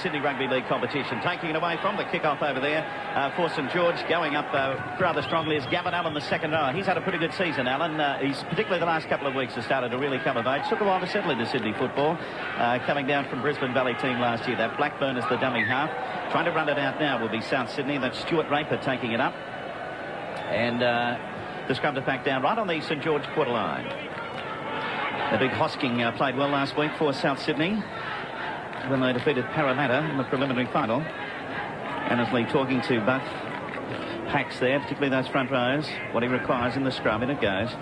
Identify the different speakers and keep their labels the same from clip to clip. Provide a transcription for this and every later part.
Speaker 1: Sydney Rugby League competition. Taking it away from the kick-off over there for St George. Going up rather strongly is Gavin Allen, the second rower. He's had a pretty good season, Allen. He's particularly the last couple of weeks has started to really come of age. Took a while to settle into Sydney football. Coming down from Brisbane Valley team last year. That Blackburn is the dummy half. Trying to run it out now will be South Sydney. That's Stuart Raper taking it up. And the scrum to pack down right on the St George quarter line. The big Hosking played well last week for South Sydney when they defeated Parramatta in the preliminary final. Annesley talking to both packs there, particularly those front rows, what he requires in the scrum. In it goes.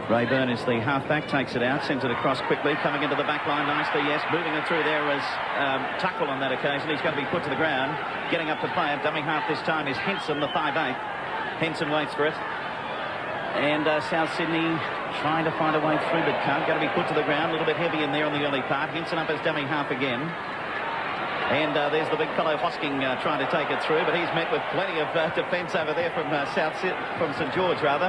Speaker 1: Rayburn is the halfback, takes it out, sends it across quickly, coming into the back line nicely, yes, moving it through there as Tuckle on that occasion. He's going to be put to the ground, getting up to play it. Dummy half this time is Henson, the 5'8". Henson waits for it. And South Sydney trying to find a way through, but can't. Going to be put to the ground, a little bit heavy in there on the early part. Henson up as dummy half again. And there's the big fellow Hosking trying to take it through, but he's met with plenty of defence over there from St George, rather.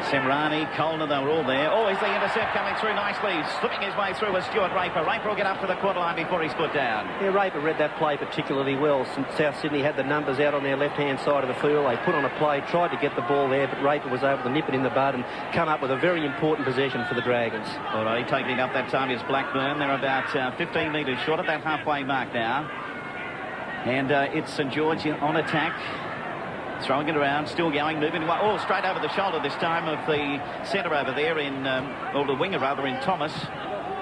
Speaker 1: Semrani, Colner, they were all there. Oh, here's the intercept coming through nicely. Slipping his way through was Stuart Raper. Raper will get up to the quarter line before he's put down.
Speaker 2: Yeah, Raper read that play particularly well. South Sydney had the numbers out on their left-hand side of the field. They put on a play, tried to get the ball there, but Raper was able to nip it in the bud and come up with a very important possession for the Dragons.
Speaker 1: All right, taking up that time is Blackburn. They're about 15 metres short at that halfway mark now. And it's St George on attack. Throwing it around, still going, moving away. Oh, straight over the shoulder this time of the centre over there or the winger rather, in Thomas.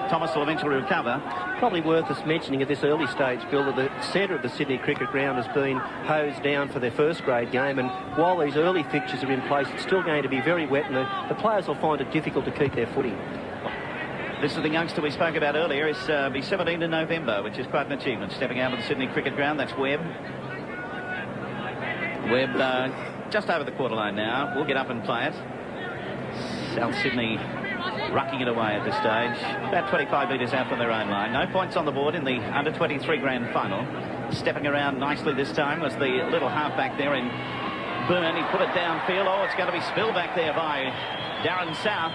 Speaker 1: Thomas will eventually recover.
Speaker 2: Probably worth us mentioning at this early stage, Bill, that the centre of the Sydney cricket ground has been hosed down for their first grade game, and while these early fixtures are in place, it's still going to be very wet, and the players will find it difficult to keep their footing.
Speaker 1: This is the youngster we spoke about earlier. It's be 17 in November, which is quite an achievement. Stepping out of the Sydney cricket ground, that's Webb. Webb just over the quarter line now. We'll get up and play it. South Sydney rucking it away at this stage. About 25 metres out from their own line. No points on the board in the under-23 grand final. Stepping around nicely this time was the little halfback there in Byrne. He put it downfield. Oh, it's going to be spilled back there by Darren South.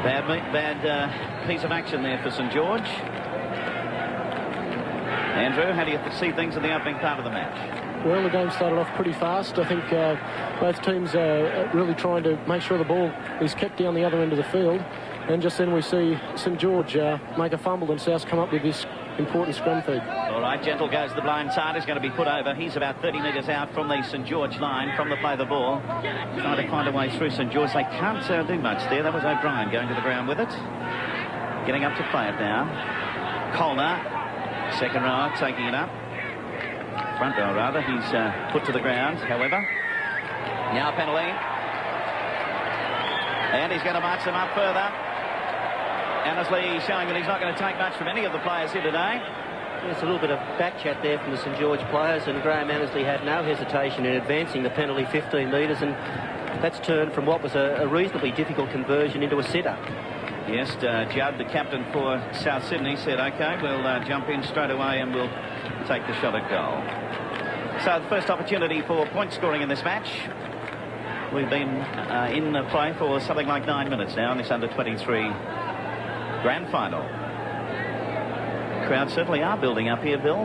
Speaker 1: Bad piece of action there for St George. Andrew, how do you see things in the opening part of the match?
Speaker 3: Well, the game started off pretty fast. I think both teams are really trying to make sure the ball is kept down the other end of the field. And just then we see St George make a fumble and South come up with this important scrum feed.
Speaker 1: All right, Gentle goes to the blind side. He's going to be put over. He's about 30 metres out from the St George line, from the play of the ball. Trying to find a way through St George. They can't do much there. That was O'Brien going to the ground with it. Getting up to play it now. Colner. Second rower taking it up. Front row rather. He's put to the ground, however. Now penalty. And he's going to march them up further. Annesley showing that he's not going to take much from any of the players here today.
Speaker 2: There's a little bit of back chat there from the St George players, and Graham Annesley had no hesitation in advancing the penalty 15 metres, and that's turned from what was a reasonably difficult conversion into a sitter.
Speaker 1: Yes, Judd, the captain for South Sydney, said, OK, we'll jump in straight away and we'll take the shot at goal. So the first opportunity for point scoring in this match. We've been in play for something like 9 minutes now in this under-23 grand final. Crowds certainly are building up here, Bill.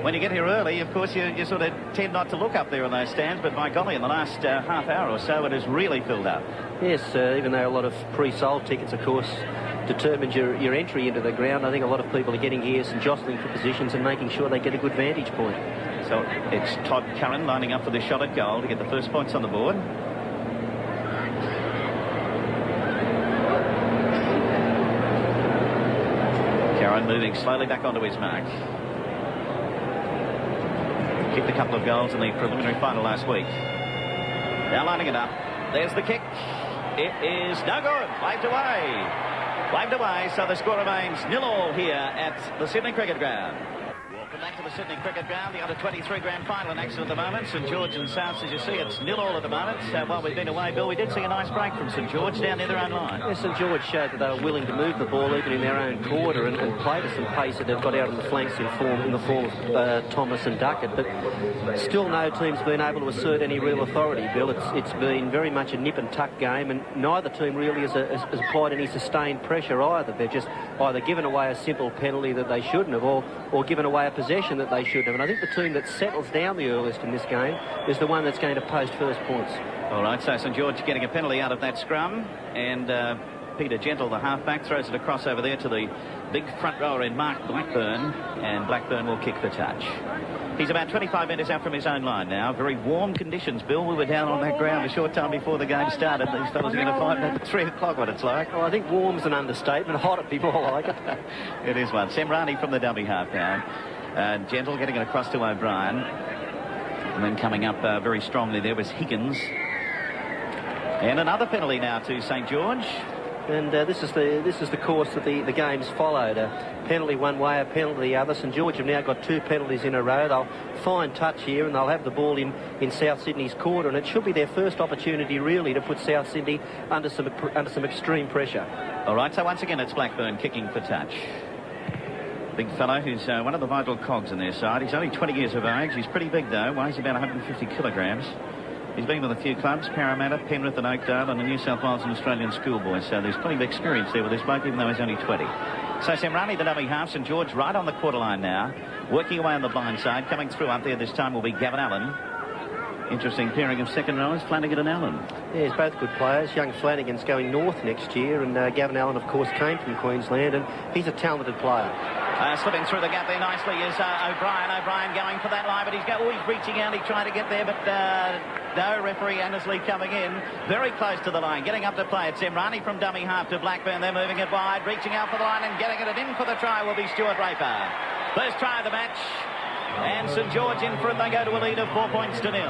Speaker 1: When you get here early, of course, you sort of tend not to look up there in those stands, but by golly, in the last half hour or so, it has really filled up.
Speaker 2: Yes, even though a lot of pre-sold tickets, of course, determined your entry into the ground, I think a lot of people are getting here and jostling for positions and making sure they get a good vantage point.
Speaker 1: So it's Todd Curran lining up for the shot at goal to get the first points on the board. Curran moving slowly back onto his mark. Kicked a couple of goals in the preliminary final last week. Now lining it up. There's the kick. It is no good. Waved away. Waved away, so the score remains 0-0 here at the Sydney Cricket Ground. Welcome back to the Sydney Cricket Ground, the under-23 grand final in action at the moment. St George and Souths, as you see, it's 0-0 at the moment. While we've been away, Bill, we did see a nice break from St George down near their own line.
Speaker 2: Yeah, St George showed that they were willing to move the ball even in their own quarter and play to some pace that they've got out on the flanks in the form of Thomas and Duckett. But still no team's been able to assert any real authority, Bill. It's been very much a nip and tuck game, and neither team really has applied any sustained pressure either. They've just either given away a simple penalty that they shouldn't have, or given away a possession that they should have. And I think the team that settles down the earliest in this game is the one that's going to post first points.
Speaker 1: All right, so St George getting a penalty out of that scrum, and Peter Gentle, the halfback, throws it across over there to the big front rower in Mark Blackburn, and Blackburn will kick the touch. He's about 25 metres out from his own line now. Very warm conditions, Bill. We were down on that ground a short time before the game started. These fellas are going to find out at 3 o'clock what it's like.
Speaker 2: Well, I think warm's an understatement. Hot would be more like it.
Speaker 1: It is one. Semrani from the dummy half now. Gentle getting it across to O'Brien. And then coming up very strongly there was Higgins. And another penalty now to St George.
Speaker 2: And this is the course that the game's followed. A penalty one way, a penalty the other. St George have now got 2 penalties in a row. They'll fine touch here, and they'll have the ball in South Sydney's quarter, and it should be their first opportunity really to put South Sydney under some extreme pressure.
Speaker 1: All right, so once again it's Blackburn kicking for touch. Big fellow who's one of the vital cogs in their side. He's only 20 years of age. He's pretty big though. Weighs about 150 kilograms. He's been with a few clubs, Parramatta, Penrith and Oakdale, and the New South Wales and Australian schoolboys. So there's plenty of experience there with this bloke, even though he's only 20. So Semrani, the dummy half, St George right on the quarter line now. Working away on the blind side. Coming through up there this time will be Gavin Allen. Interesting pairing of second rowers, Flanagan and Allen.
Speaker 2: Yeah, he's both good players. Young Flanagan's going north next year, and Gavin Allen, of course, came from Queensland, and he's a talented player.
Speaker 1: Slipping through the gap there nicely is O'Brien. O'Brien going for that line, but he's reaching out. He's trying to get there, but no, referee Annesley coming in. Very close to the line, getting up to play it. Semrani from dummy half to Blackburn. They're moving it wide, reaching out for the line and getting it in for the try will be Stuart Raper. First try of the match. And St George in for it. They go to a lead of 4 points to 0.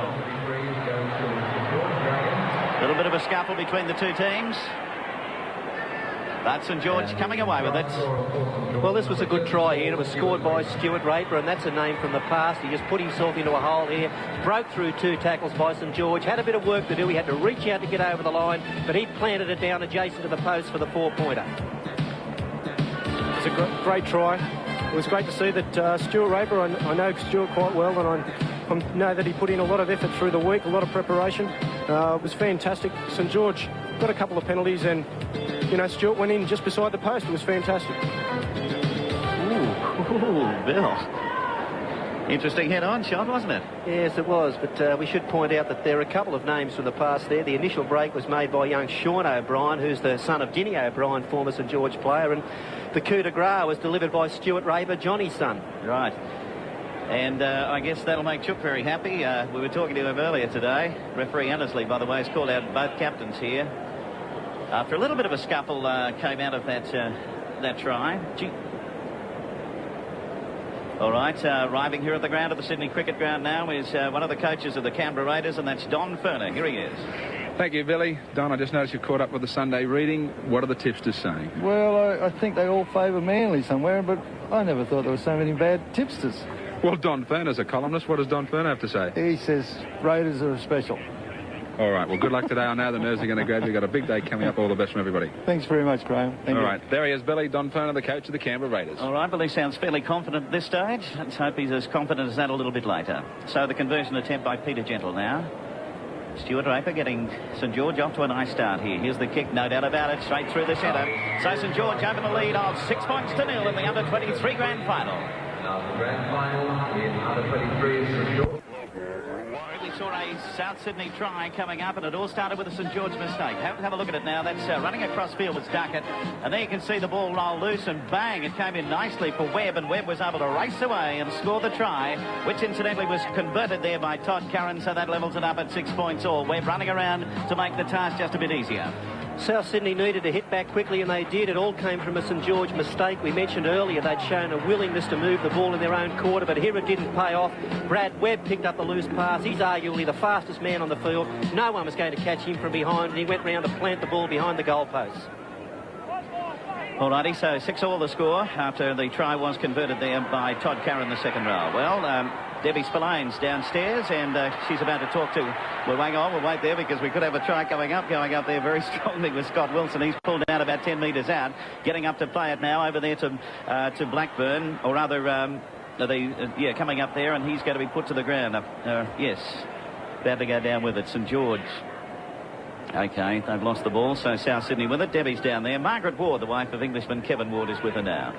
Speaker 1: A little bit of a scuffle between the two teams. But St George coming away with it.
Speaker 2: Well, this was a good try here. It was scored by Stuart Raper, and that's a name from the past. He just put himself into a hole here, broke through 2 tackles by St George, had a bit of work to do. He had to reach out to get over the line, but he planted it down adjacent to the post for the 4-pointer.
Speaker 3: It's a great try. It was great to see that Stuart Raper, I know Stuart quite well, and I know that he put in a lot of effort through the week, a lot of preparation. It was fantastic. St George got a couple of penalties, and, you know, Stuart went in just beside the post. It was fantastic.
Speaker 1: Ooh, Bill. Interesting head-on shot, wasn't it?
Speaker 2: Yes, it was, but we should point out that there are a couple of names from the past there. The initial break was made by young Sean O'Brien, who's the son of Dinny O'Brien, former St George player, and the coup de grace was delivered by Stuart Raper, Johnny's son.
Speaker 1: Right. And I guess that'll make Chook very happy. We were talking to him earlier today. Referee Annesley, by the way, has called out both captains here. After a little bit of a scuffle came out of that try. All right, arriving here at the ground of the Sydney Cricket Ground now is one of the coaches of the Canberra Raiders, and that's Don Ferner. Here he is.
Speaker 4: Thank you, Billy. Don, I just noticed you caught up with the Sunday reading. What are the tipsters saying?
Speaker 5: Well, I think they all favour Manly somewhere, but I never thought there were so many bad tipsters.
Speaker 4: Well, Don Ferner's a columnist. What does Don Ferner have to say?
Speaker 5: He says Raiders are special.
Speaker 4: All right, well, good luck today. I know the nerves are going to grab you. You've got a big day coming up. All the best from everybody.
Speaker 5: Thanks very much, Graham. Thank you.
Speaker 4: All right, there he is, Billy. Don Ferner, the coach of the Canberra Raiders.
Speaker 1: All right, well, he sounds fairly confident at this stage. Let's hope he's as confident as that a little bit later. So the conversion attempt by Peter Gentle now. Stuart Raper getting St George off to a nice start here. Here's the kick, no doubt about it, straight through the centre. So St George over the lead of 6 points to 0 in the under-23 grand final.
Speaker 6: Now the grand final in under-23 St George.
Speaker 1: We saw a South Sydney try coming up, and it all started with a St George mistake. Have a look at it now. That's running across field was Duckett, and there you can see the ball roll loose, and bang, it came in nicely for Webb, and Webb was able to race away and score the try, which incidentally was converted there by Todd Curran, so that levels it up at 6 points all. Webb running around to make the task just a bit easier.
Speaker 2: South Sydney needed to hit back quickly, and they did. It all came from a St George mistake. We mentioned earlier they'd shown a willingness to move the ball in their own quarter, but here it didn't pay off. Brad Webb picked up the loose pass. He's arguably the fastest man on the field. No one was going to catch him from behind, and he went round to plant the ball behind the goalposts.
Speaker 1: Alrighty, so 6-all the score after the try was converted there by Todd Carr in the second row. Well, Debbie Spillane's downstairs, and she's about to talk to... We'll wait there because we could have a try going up there very strongly with Scott Wilson. He's pulled out about 10 metres out, getting up to play it now over there to Blackburn, or rather, coming up there, and he's going to be put to the ground. Yes, about to go down with it, St George. Okay, they've lost the ball, so South Sydney with it. Debbie's down there. Margaret Ward, the wife of Englishman Kevin Ward, is with her now.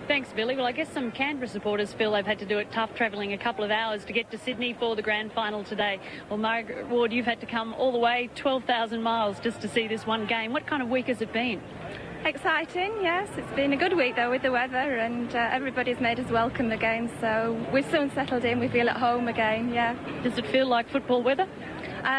Speaker 7: Thanks, Billy. Well, I guess some Canberra supporters feel they've had to do it tough, travelling a couple of hours to get to Sydney for the grand final today. Well, Margaret Ward, you've had to come all the way 12,000 miles just to see this one game. What kind of week has it been?
Speaker 8: Exciting, yes. It's been a good week, though, with the weather, and everybody's made us welcome the game, so we've soon settled in. We feel at home again, yeah.
Speaker 7: Does it feel like football weather?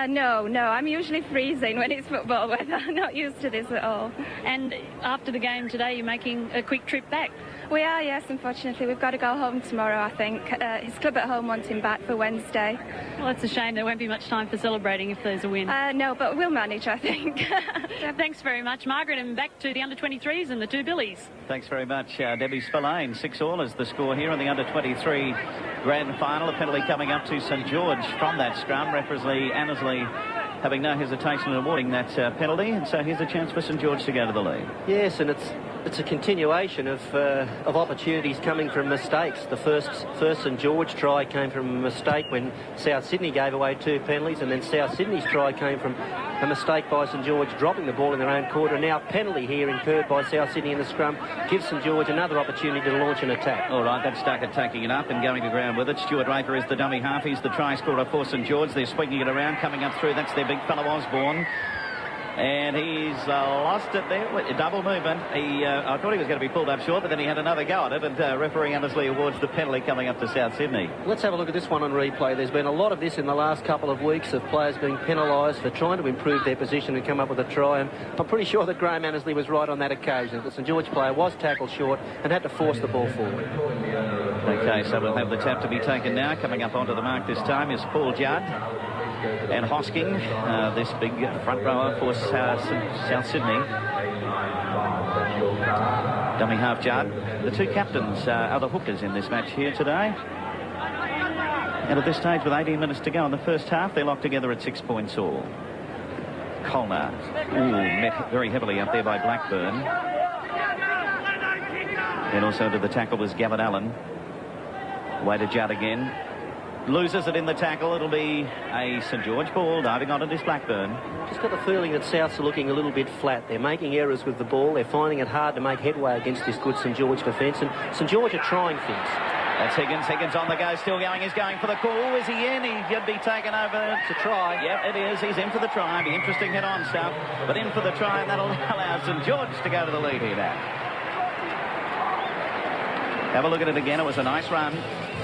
Speaker 8: No. I'm usually freezing when it's football weather. I'm not used to this at all.
Speaker 7: And after the game today, you're making a quick trip back?
Speaker 8: We are, yes, unfortunately. We've got to go home tomorrow, I think. His club at home wants him back for Wednesday.
Speaker 7: Well, it's a shame. There won't be much time for celebrating if there's a win.
Speaker 8: No, but we'll manage, I think.
Speaker 7: Thanks very much, Margaret, and back to the under-23s and the two Billies.
Speaker 1: Thanks very much, Debbie Spillane. 6-all is the score here in the under-23 grand final. A penalty coming up to St George from that scrum. Referee Annesley having no hesitation in awarding that penalty, and so here's a chance for St George to go to the lead.
Speaker 2: Yes, and it's a continuation of opportunities coming from mistakes. The first St George try came from a mistake when South Sydney gave away 2 penalties, and then South Sydney's try came from a mistake by St George dropping the ball in their own quarter. And now a penalty here incurred by South Sydney in the scrum gives St George another opportunity to launch an attack.
Speaker 1: All right, that's Duckett taking it up and going to ground with it. Stuart Raper is the dummy half. He's the try scorer for St George. They're swinging it around, coming up through. That's their big fellow Osborne. And he's lost it there. Double movement. I thought he was going to be pulled up short, but then he had another go at it, and referee Annesley awards the penalty coming up to South Sydney.
Speaker 2: Let's have a look at this one on replay. There's been a lot of this in the last couple of weeks of players being penalised for trying to improve their position and come up with a try, and I'm pretty sure that Graham Annesley was right on that occasion. The St George player was tackled short and had to force the ball forward.
Speaker 1: Okay, so we'll have the tap to be taken now. Coming up onto the mark this time is Paul Judd. And Hosking, this big front rower for South Sydney. Dummy half Judd. The two captains are the hookers in this match here today. And at this stage, with 18 minutes to go in the first half, they're locked together at 6 points all. Colner, met very heavily up there by Blackburn. And also to the tackle was Gavin Allen. Way to Judd again. Loses it in the tackle. It'll be a St George ball. Diving on it is Blackburn.
Speaker 2: Just got the feeling that Souths are looking a little bit flat. They're making errors with the ball. They're finding it hard to make headway against this good St George defence. And St George are trying things.
Speaker 1: That's Higgins. Higgins on the go. Still going. He's going for the call. Is he in? He could be taken over to try. Yep, it is. He's in for the try. Be interesting head-on stuff. But in for the try, and that'll allow St George to go to the lead here now. Have a look at it again. It was a nice run.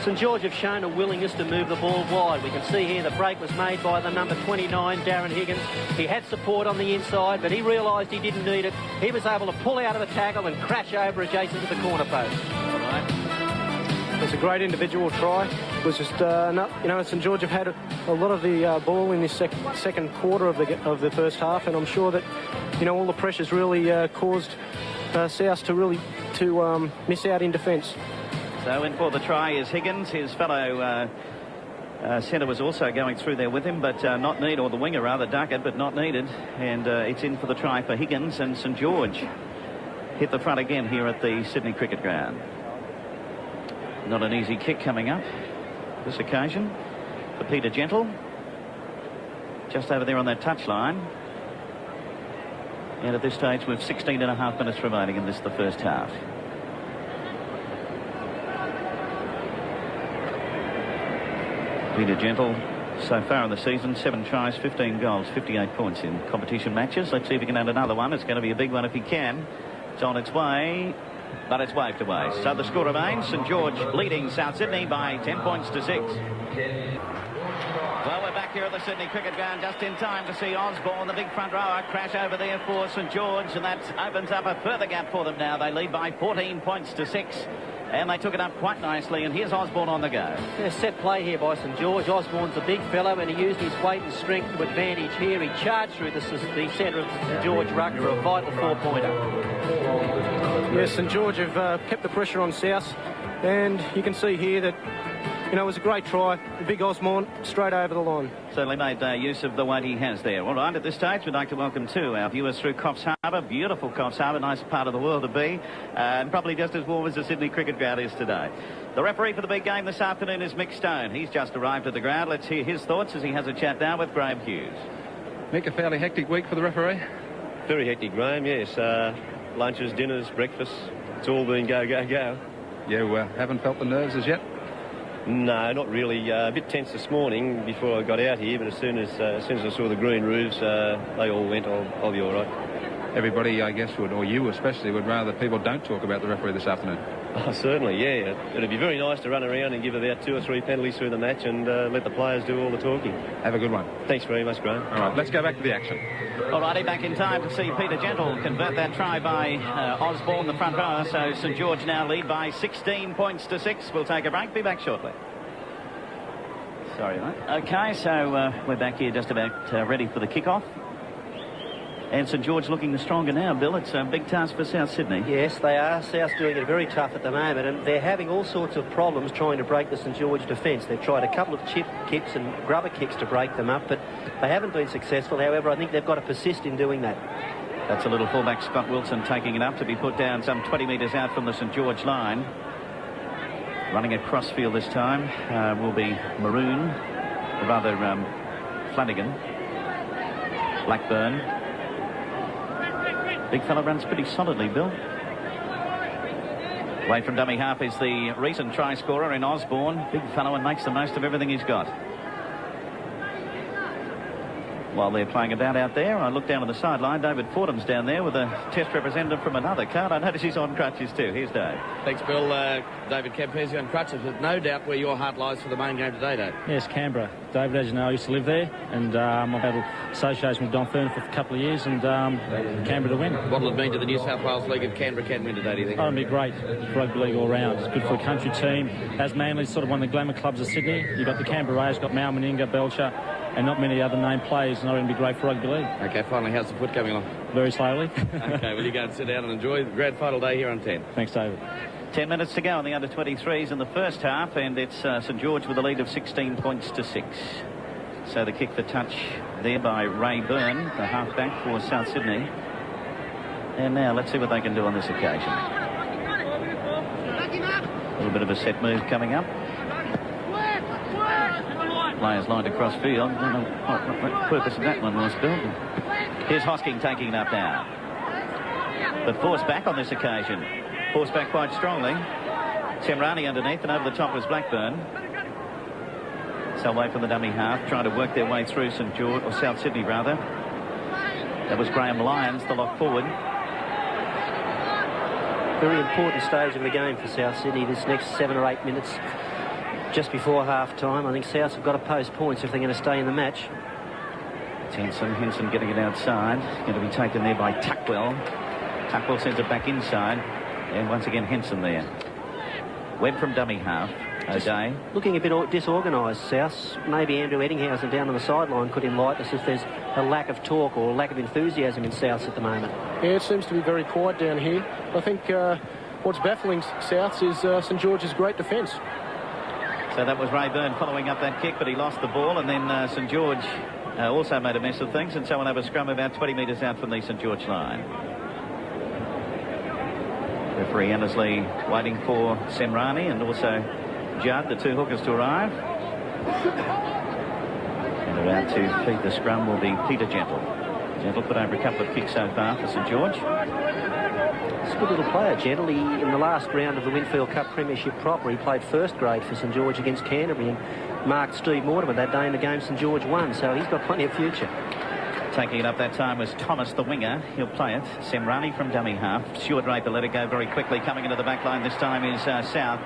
Speaker 2: St George have shown a willingness to move the ball wide. We can see here the break was made by the number 29, Darren Higgins. He had support on the inside, but he realised he didn't need it. He was able to pull out of the tackle and crash over adjacent to the corner post.
Speaker 1: All right.
Speaker 3: It was a great individual try. It was just, St George have had a lot of the ball in this second quarter of the first half, and I'm sure that, all the pressures really caused South to miss out in defence.
Speaker 1: So in for the try is Higgins. His fellow centre was also going through there with him, but not needed, or the winger rather, Duckett, but not needed. And it's in for the try for Higgins, and St George hit the front again here at the Sydney Cricket Ground. Not an easy kick coming up this occasion for Peter Gentle. Just over there on that touchline. And at this stage, we've 16 and a half minutes remaining in the first half. Peter Gentle, so far in the season, 7 tries, 15 goals, 58 points in competition matches. Let's see if he can add another one. It's going to be a big one if he can. It's on its way, but it's waved away. So the score remains St George leading South Sydney by 10 points to 6. Well, we're back here at the Sydney Cricket Ground just in time to see Osborne, the big front rower, crash over there for St George, and that opens up a further gap for them now. They lead by 14 points to 6. And they took it up quite nicely, and here's Osborne on the go.
Speaker 2: Yeah, set play here by St George. Osborne's a big fellow, and he used his weight and strength to advantage here. He charged through the centre of the St George ruck for a vital 4-pointer.
Speaker 3: Yes, St George have kept the pressure on South, and you can see here that, you know, it was a great try. The big Osborne straight over the line.
Speaker 1: Certainly made use of the weight he has there. All right, at this stage, we'd like to welcome too our viewers through Coffs Harbour. Beautiful Coffs Harbour, nice part of the world to be, and probably just as warm as the Sydney cricket ground is today. The referee for the big game this afternoon is Mick Stone. He's just arrived at the ground. Let's hear his thoughts as he has a chat now with Graham Hughes.
Speaker 4: Mick, a fairly hectic week for the referee?
Speaker 9: Very hectic, Graham, yes. Lunches, dinners, breakfasts, it's all been go, go, go.
Speaker 4: You haven't felt the nerves as yet?
Speaker 9: No, not really. A bit tense this morning before I got out here, but as soon as I saw the green roofs, they all went, I'll be all right.
Speaker 4: Everybody, I guess, would, or you especially, would rather people don't talk about the referee this afternoon.
Speaker 9: Oh, certainly, yeah. It'd be very nice to run around and give about 2 or 3 penalties through the match and let the players do all the talking.
Speaker 4: Have a good one.
Speaker 9: Thanks very much, Graham.
Speaker 4: All right, let's go back to the action.
Speaker 1: All righty, back in time to see Peter Gentle convert that try by Osborne, the front rower. So St George now lead by 16 points to 6. We'll take a break. Be back shortly. Sorry, mate. OK, so we're back here just about ready for the kick-off. And St George looking the stronger now, Bill. It's a big task for South Sydney.
Speaker 2: Yes, they are. South's doing it very tough at the moment, and they're having all sorts of problems trying to break the St George defence. They've tried a couple of chip kicks and grubber kicks to break them up, but they haven't been successful. However, I think they've got to persist in doing that.
Speaker 1: That's a little fullback Scott Wilson taking it up to be put down some 20 metres out from the St George line. Running across field this time will be Maroon, rather Flanagan, Blackburn. Big fella runs pretty solidly, Bill. Away from dummy half is the recent try scorer in Osborne. Big fellow and makes the most of everything he's got. While they're playing about out there, I look down on the sideline. David Fordham's down there with a test representative from another card. I notice he's on crutches too. Here's Dave.
Speaker 10: Thanks, Bill. David Campese on crutches, but no doubt where your heart lies for the main game today, Dave.
Speaker 11: Yes, Canberra. David, as you know, I used to live there, and I've had an association with Don Fern for a couple of years, and Canberra to win.
Speaker 10: What will it mean to the New South Wales League if Canberra can win today, do you think?
Speaker 11: Oh, it'll be great for rugby league all round. It's good for a country team. As Manly's sort of one of the glamour clubs of Sydney, you've got the Canberra Rays, got Mal Meninga, Belcher, and not many other named players, and it'll be great for rugby league.
Speaker 10: OK, finally, how's the foot coming along?
Speaker 11: Very slowly.
Speaker 10: OK, well, you go and sit down and enjoy the grand final day here on 10.
Speaker 11: Thanks, David.
Speaker 1: 10 minutes to go on the under-23s in the first half, and it's St George with a lead of 16 points to 6. So the kick for touch there by Ray Byrne, the halfback for South Sydney. And now let's see what they can do on this occasion. A little bit of a set move coming up. Players lined across field. I don't know what purpose of that one was, Bill. Here's Hosking taking it up now. But forced back on this occasion. Forced back quite strongly. Semrani underneath, and over the top was Blackburn. So away from the dummy half, trying to work their way through St George, or South Sydney rather. That was Graham Lyons, the lock forward.
Speaker 2: Very important stage of the game for South Sydney, this next 7 or 8 minutes just before half-time. I think South have got to post points if they're going to stay in the match.
Speaker 1: Henson getting it outside. Going to be taken there by Tuckwell. Tuckwell sends it back inside. And once again, Henson there. Webb from dummy half. O'Day.
Speaker 2: Looking a bit disorganised, South. Maybe Andrew Eddinghausen down on the sideline could enlighten us if there's a lack of talk or lack of enthusiasm in South at the moment.
Speaker 3: Yeah, it seems to be very quiet down here. I think what's baffling South is St George's great defence.
Speaker 1: So that was Ray Byrne following up that kick, but he lost the ball, and then St George also made a mess of things, and so we'll have a scrum about 20 metres out from the St George line. Referee Annesley waiting for Semrani and also Judd, the two hookers, to arrive. And around to feed the scrum will be Peter Gentle. Gentle put over a couple of kicks so far for St George.
Speaker 2: He's a good little player, Gentle. He, in the last round of the Winfield Cup Premiership proper, he played first grade for St George against Canterbury and marked Steve Mortimer that day in the game St George won, so he's got plenty of future.
Speaker 1: Taking it up that time was Thomas, the winger. He'll play it. Semrani from dummy half. Stuart Draper let it go very quickly. Coming into the back line this time is South.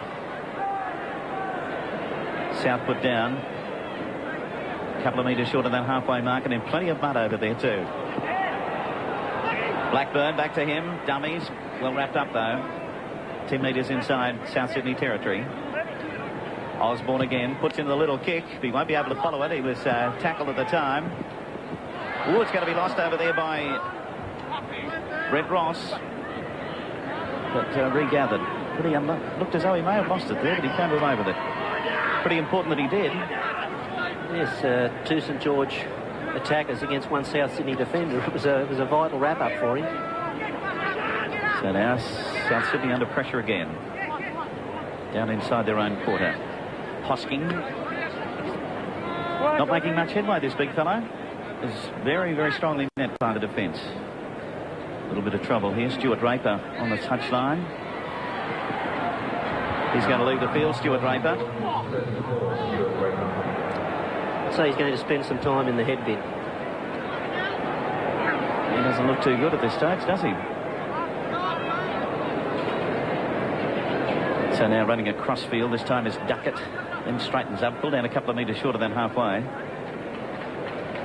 Speaker 1: South put down. A couple of metres short of that halfway mark, and then plenty of mud over there too. Blackburn back to him. Dummies. Well wrapped up though. 10 metres inside South Sydney territory. Osborne again puts in the little kick. He won't be able to follow it. He was tackled at the time. Oh, it's going to be lost over there by Brett Ross. but regathered. Pretty looked as though he may have lost it there, but he came away with it. Pretty important that he did.
Speaker 2: Yes, two St George attackers against one South Sydney defender. It was a vital wrap-up for him.
Speaker 1: So now South Sydney under pressure again. Down inside their own quarter. Hosking. Not making much headway, this big fellow. Is very, very strongly met by the defence. A little bit of trouble here. Stuart Raper on the touchline. He's going to leave the field, Stuart Raper.
Speaker 2: So he's going to spend some time in the head bin.
Speaker 1: He doesn't look too good at this stage, does he? So now running across field. This time is Duckett. Then straightens up, pulled down a couple of metres shorter than halfway.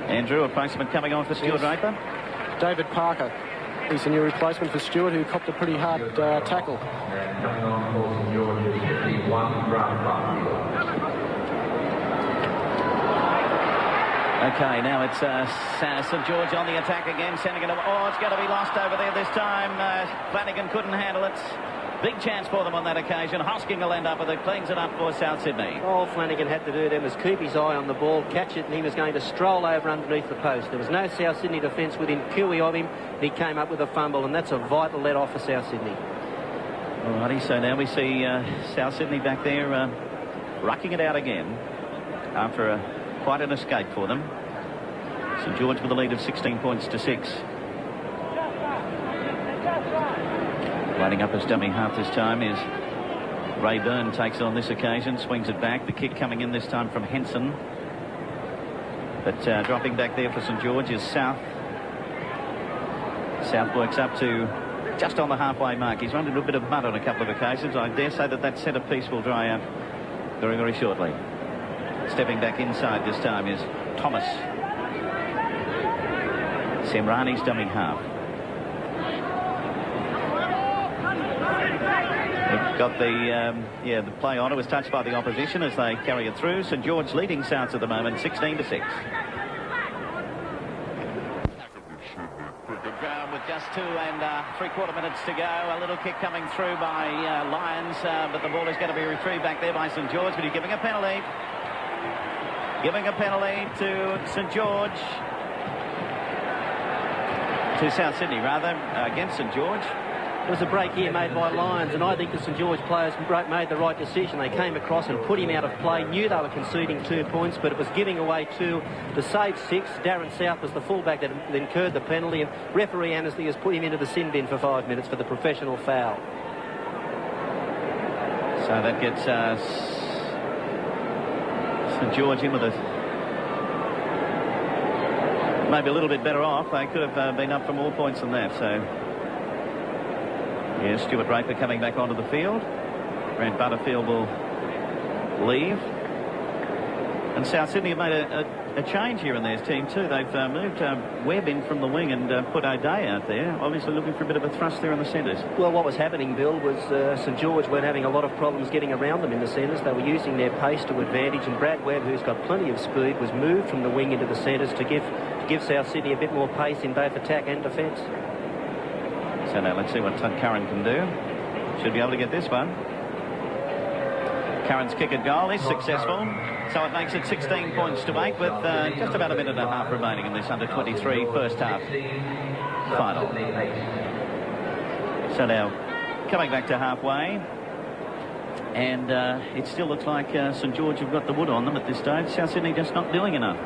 Speaker 1: Andrew, a replacement coming on for Stuart Raper.
Speaker 3: David Parker. He's a new replacement for Stuart, who copped a pretty hard tackle.
Speaker 6: Coming on for St George's 51 ground field.
Speaker 1: Okay, now it's St George on the attack again, sending it. Oh, it's going to be lost over there this time. Flanagan couldn't handle it. Big chance for them on that occasion. Hosking will end up with it, cleans it up for South Sydney.
Speaker 2: All Flanagan had to do then was keep his eye on the ball, catch it, and he was going to stroll over underneath the post. There was no South Sydney defence within cooey of him, and he came up with a fumble, and that's a vital let-off for South Sydney.
Speaker 1: Alrighty, so now we see South Sydney back there rucking it out again after quite an escape for them. St George with a lead of 16 points to 6. Lining up his dummy half this time is Ray Byrne. Takes it on this occasion, swings it back. The kick coming in this time from Henson. But dropping back there for St George is South. South works up to just on the halfway mark. He's run into a bit of mud on a couple of occasions. I dare say that centre piece will dry out very, very shortly. Stepping back inside this time is Thomas. Semrani's dummy half. We've got the play on. It was touched by the opposition as they carry it through. St George leading Souths at the moment, 16 to 6. The ground with just 2 and 3/4 minutes to go. A little kick coming through by Lions, but the ball is going to be retrieved back there by St George, but he's giving a penalty. Giving a penalty to St George. To South Sydney, rather, against St George.
Speaker 2: There was a break here made by Lions, and I think the St George players made the right decision. They came across and put him out of play, knew they were conceding 2 points, but it was giving away 2 to save 6. Darren South was the fullback that incurred the penalty, and referee Annesley has put him into the sin bin for 5 minutes for the professional foul.
Speaker 1: So that gets St George in with it. Maybe a little bit better off. They could have been up for more points than that. So, yeah, Stuart Raper coming back onto the field. Grant Butterfield will leave. And South Sydney have made a change here in their team too. They've moved Webb in from the wing and put O'Day out there. Obviously looking for a bit of a thrust there in the centres.
Speaker 2: Well, what was happening, Bill, was St George weren't having a lot of problems getting around them in the centres. They were using their pace to advantage, and Brad Webb, who's got plenty of speed, was moved from the wing into the centres to give South Sydney a bit more pace in both attack and defence.
Speaker 1: So now let's see what Todd Curran can do. Should be able to get this one. Curran's kick at goal is successful. So it makes it 16 points to 8 with just about a minute and a half remaining in this under-23 first half final. So now coming back to halfway. And it still looks like St George have got the wood on them at this stage. South Sydney just not doing enough.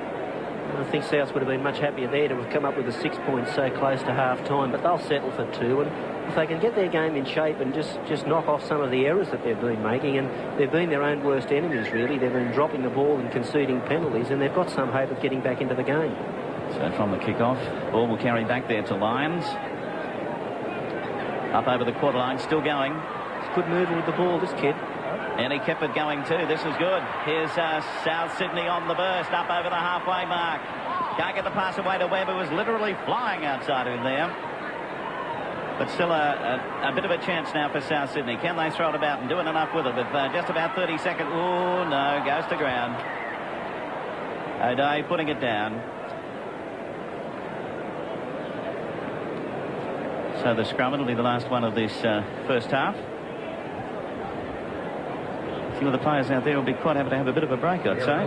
Speaker 2: I think South would have been much happier there to have come up with the 6 points so close to half-time, but they'll settle for 2. And if they can get their game in shape and just knock off some of the errors that they've been making, and they've been their own worst enemies, really. They've been dropping the ball and conceding penalties, and they've got some hope of getting back into the game.
Speaker 1: So from the kick-off, ball will carry back there to Lyons. Up over the quarter line, still going.
Speaker 2: It's good moving with the ball, this kid.
Speaker 1: And he kept it going too. This is good. Here's South Sydney on the burst, up over the halfway mark. Can't get the pass away to Webb, who was literally flying outside of him there. But still a bit of a chance now for South Sydney. Can they throw it about and doing enough with it? But just about 30 seconds. Oh, no, goes to ground. O'Day putting it down. So the scrum will be the last one of this first half. A few of the players out there will be quite happy to have a bit of a break, I'd say.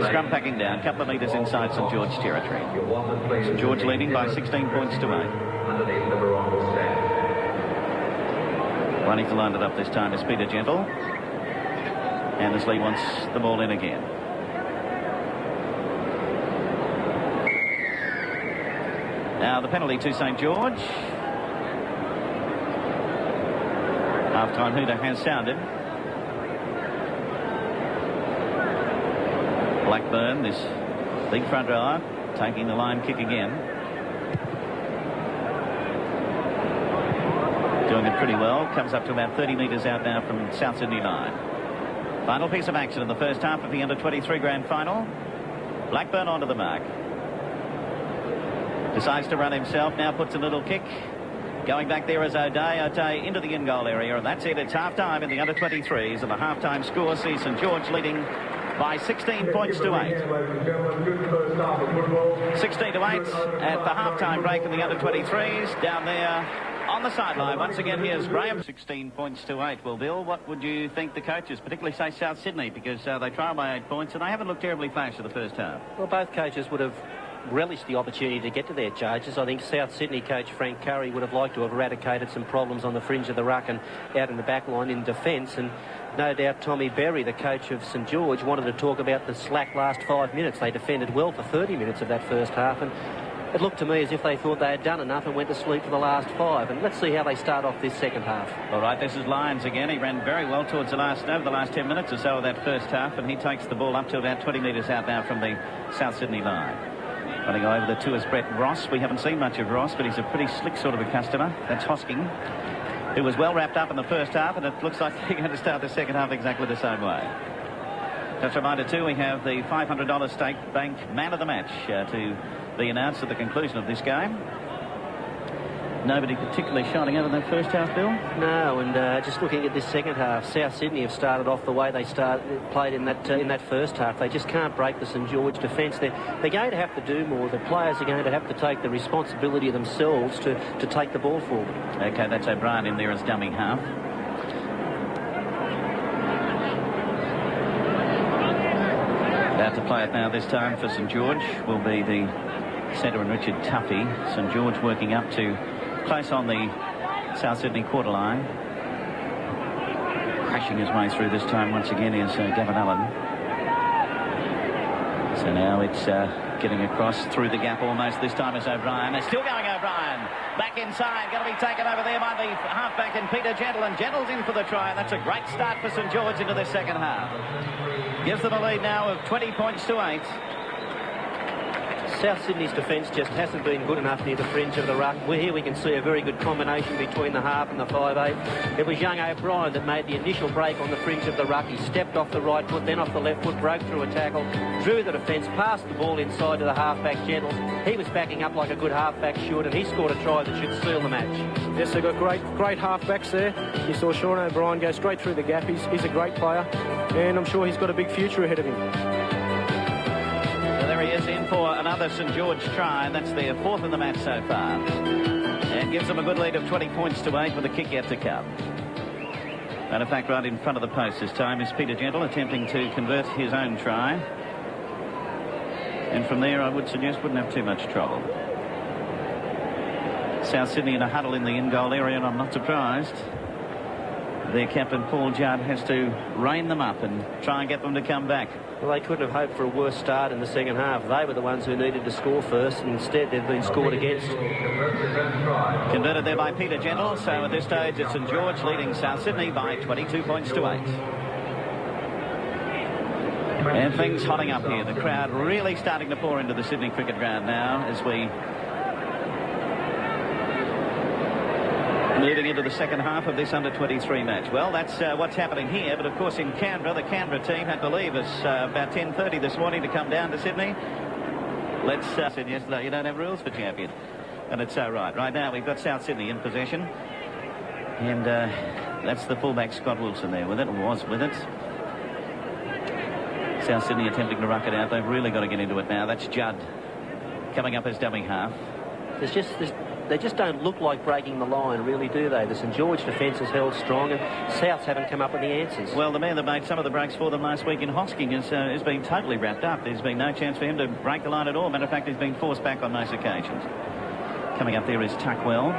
Speaker 1: Scrum packing down, a couple of metres inside St George territory. St George leading by 16 points to 8. Running to line it up this time is Peter Gentle. Andersley wants the ball in again. Now the penalty to St George. Half-time hooter has sounded. Blackburn, this big front rower, taking the line kick again. Doing it pretty well. Comes up to about 30 metres out now from South Sydney line. Final piece of action in the first half of the under-23 grand final. Blackburn onto the mark. Decides to run himself, now puts a little kick. Going back there is O'Day. O'Day into the in-goal area, and that's it. It's half-time in the under-23s, and the half-time score sees St George leading by 16 points to 8. 16 to 8 at the half-time break in the under-23s. Down there on the sideline, once again, here's Graham. 16 points to 8. Well, Bill, what would you think the coaches, particularly, say, South Sydney, because they trail by 8 points, and they haven't looked terribly flash for the first half?
Speaker 2: Well, both coaches would have relished the opportunity to get to their charges. I think South Sydney coach Frank Curry would have liked to have eradicated some problems on the fringe of the ruck and out in the back line in defence, and no doubt Tommy Berry, the coach of St George, wanted to talk about the slack last 5 minutes. They defended well for 30 minutes of that first half, and it looked to me as if they thought they had done enough and went to sleep for the last 5. And let's see how they start off this second half.
Speaker 1: All right, this is Lyons again. He ran very well towards over the last 10 minutes or so of that first half, and he takes the ball up to about 20 metres out now from the South Sydney line. Running over the two is Brett Ross. We haven't seen much of Ross, but he's a pretty slick sort of a customer. That's Hosking, who was well wrapped up in the first half, and it looks like they're going to start the second half exactly the same way. Just a reminder too, we have the $500 stake bank man of the match to be announced at the conclusion of this game. Nobody particularly shining out in that first half, Bill?
Speaker 2: No, and just looking at this second half, South Sydney have started off the way they played in that first half. They just can't break the St George defence. They're going to have to do more. The players are going to have to take the responsibility themselves to take the ball forward.
Speaker 1: OK, that's O'Brien in there as dummy half. About to play it now this time for St George will be the centre and Richard Tuffy. St George working up to close on the South Sydney quarter line. Crashing his way through this time once again is Gavin Allen. So now it's getting across through the gap almost. This time is O'Brien. They're still going O'Brien. Back inside. Going to be taken over there by the halfback in Peter Gentle. And Gentle's in for the try. And that's a great start for St George into this second half. Gives them a lead now of 20 points to 8.
Speaker 2: South Sydney's defence just hasn't been good enough near the fringe of the ruck. Here we can see a very good combination between the half and the 5'8". It was young O'Brien that made the initial break on the fringe of the ruck. He stepped off the right foot, then off the left foot, broke through a tackle, drew the defence, passed the ball inside to the halfback Gentle. He was backing up like a good halfback should, and he scored a try that should seal the match.
Speaker 3: Yes, they've got great halfbacks there. You saw Sean O'Brien go straight through the gap. He's a great player, and I'm sure he's got a big future ahead of him.
Speaker 1: So there he is in for another St George try, and that's their fourth in the match so far. And gives them a good lead of 20 points to 8 with a kick yet to come. And in fact, right in front of the post this time is Peter Gentle attempting to convert his own try. And from there, I would suggest, wouldn't have too much trouble. South Sydney in a huddle in the in-goal area, and I'm not surprised. Their captain, Paul Judd, has to rein them up and try and get them to come back.
Speaker 2: Well, they couldn't have hoped for a worse start in the second half. They were the ones who needed to score first, and instead they've been scored against.
Speaker 1: Converted there by Peter Gentle, so at this stage it's St George leading South Sydney by 22 points to 8. And things hotting up here. The crowd really starting to pour into the Sydney cricket ground now as we moving into the second half of this under-23 match. Well, that's what's happening here. But, of course, in Canberra, the Canberra team had to leave us about 10:30 this morning to come down to Sydney. Let's said yesterday, you don't have rules for champion. And it's so right. Right now, we've got South Sydney in possession. And that's the fullback, Scott Wilson, there with it, or was with it. South Sydney attempting to ruck it out. They've really got to get into it now. That's Judd. coming up as dummy half.
Speaker 2: They just don't look like breaking the line, really, do they? The St George defence has held strong, and Souths haven't come up with the answers.
Speaker 1: Well, the man that made some of the breaks for them last week in Hosking has been totally wrapped up. There's been no chance for him to break the line at all. Matter of fact, he's been forced back on most occasions. Coming up there is Tuckwell.